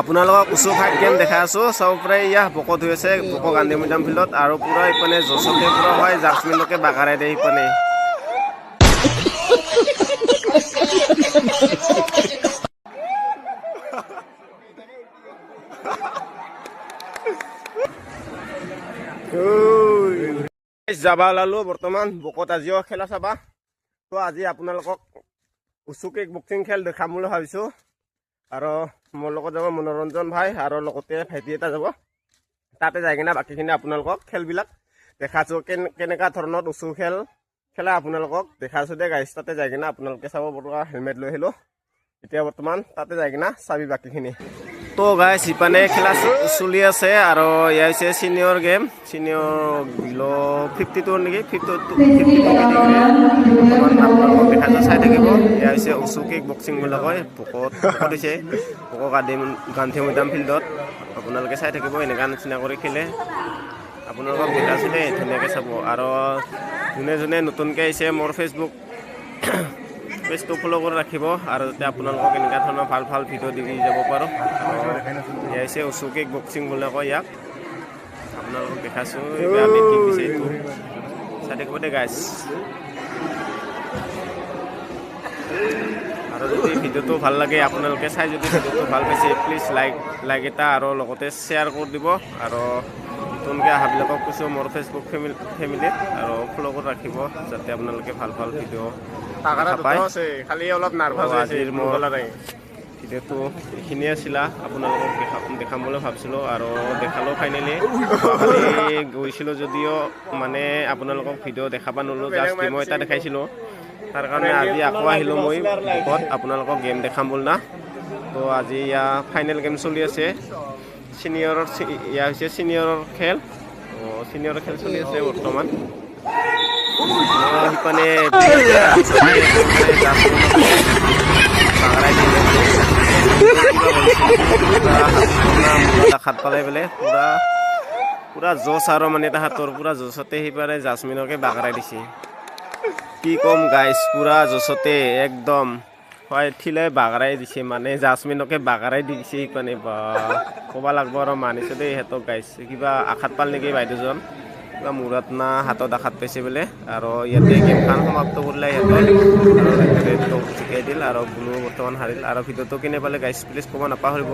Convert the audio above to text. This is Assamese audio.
আপোনালোকক উচু ফাইট গেম দেখাই আছোঁ চব প্ৰায় ইয়া বকত হৈ আছে বক গান্ধী মৈদাম ফিল্ডত আৰু পুৰা ইপানে জচতে পুৰা হয় জাজমেনকে বাগাৰাই দিয়ে ইপানে যাবা ওলালো বৰ্তমান বকত আজিও খেলা চাবা তো আজি আপোনালোকক উচু কিক বক্সিং খেল দেখাম বুলি ভাবিছোঁ আৰু মোৰ লগত যাব মনোৰঞ্জন ভাই আৰু লগতে ভাইটি এটা যাব তাতে যাই কিনে বাকীখিনি আপোনালোকক খেলবিলাক দেখাছোঁ কেনেকুৱা ধৰণৰ উচু খেল খেলা আপোনালোকক দেখাছোঁ দে গাইছ তাতে যাই কিনে আপোনালোকে চাব বৰ্তমান হেলমেট লৈ আহিলোঁ এতিয়া বৰ্তমান তাতে যাই কিনে চাবি বাকীখিনি তো গাইছ ইপানে খেলা চলি আছে আৰু এয়া হৈছে চিনিয়ৰ গেম চিনিয়ৰ বিলো 52 নেকি 52 আপোনালোকক দেখা যায় চাই থাকিব এয়া হৈছে উচু কিক বক্সিং বুলি কয় বকত দিছে বক গান্ধী মৈদাম ফিল্ডত আপোনালোকে চাই থাকিব এনেকুৱা নিচিনা কৰি খেলে আপোনালোকক দেখাইছোঁ দেই ধুনীয়াকৈ চাব আৰু যোনে যোনে নতুনকৈ আহিছে মোৰ ফেচবুক পেজটো ফ'ল' কৰি ৰাখিব আৰু যাতে আপোনালোকক এনেকুৱা ধৰণৰ ভাল ভাল ভিডিঅ' দি যাব পাৰোঁ এয়া হৈছে উচু কিক বক্সিং বুলি কয় ইয়াক আপোনালোকক দেখাইছোঁ আমি কি দিছে এইটো চাই থাকিব দে গাইছ আৰু যদি ভিডিঅ'টো ভাল লাগে আপোনালোকে চাই যদি ভিডিঅ'টো ভাল পাইছে প্লিজ লাইক এটা আৰু লগতে শ্বেয়াৰ কৰি দিব আৰু নতুনকৈ অহাবিলাকক কৈছোঁ মোৰ ফেচবুক ফেমিলিত আৰু ফ'ল' কৰি ৰাখিব যাতে আপোনালোকে ভাল ভাল ভিডিঅ' পায় খালি অলপ নাৰ্ভাছ আজিৰ মোৰ ভিডিঅ'টো এইখিনিয়ে আছিলা আপোনালোকক দেখাম বুলি ভাবিছিলোঁ আৰু দেখালোঁ ফাইনেলি গৈছিলোঁ যদিও মানে আপোনালোকক ভিডিঅ' দেখাব নোৱাৰিলোঁ জাষ্ট ডেমো এটা দেখাইছিলোঁ তাৰ কাৰণে আজি আকৌ আহিলোঁ মই বকত আপোনালোকক গেম দেখাম বুলি না তো আজি ইয়া ফাইনেল গেম চলি আছে চিনিয়ৰৰ ইয়া হৈছে চিনিয়ৰৰ খেল চিনিয়ৰৰ খেল চলি আছে বৰ্তমান সিপানে খাত পালাই পেলাই পুৰা জচ আৰু মানে তাহাঁতৰ পুৰা জচতে সিপাৰে জাজমেনকে বাগৰাই দিছে কি ক'ম গাইছ পুৰা জচতে একদম হয় ঠিলাই বাগৰাই দিছে মানে জাজমেনকে বাগৰাই দি দিছে সিপানে বা ক'ব লাগিব আৰু মানিছোঁ দেই সিহঁতক গাইছ কিবা আঘাত পাল নেকি বাইদেউজন কিবা মূৰত না হাতত আঘাত পাইছে বোলে আৰু ইয়াতে গেমখন সমাপ্ত কৰিলে সিহঁতে জিকাই দিল আৰু ব্লু বৰ্তমান হাৰিল আৰু ভিডিঅ'টো কেনে পালে গাইছ প্লিজ ক'ব নাপাহৰিব